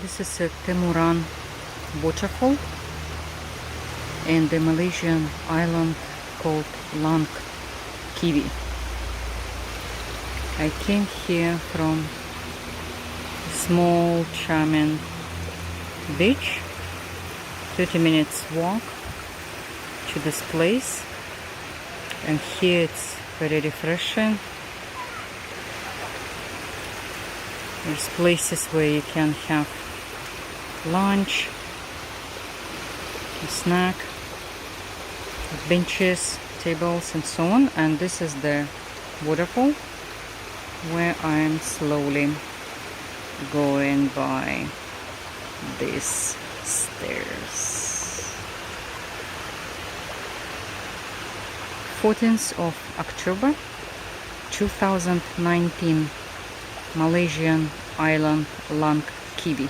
This is a Temurun waterfall in the Malaysian island called Langkawi. I came here from a small charming beach, 30 minutes walk to this place, and here it's very refreshing. There's places where you can have lunch, a snack, benches, tables and so on. And this is the waterfall where I'm slowly going by these stairs. 14th of October 2019, Malaysian island Langkawi.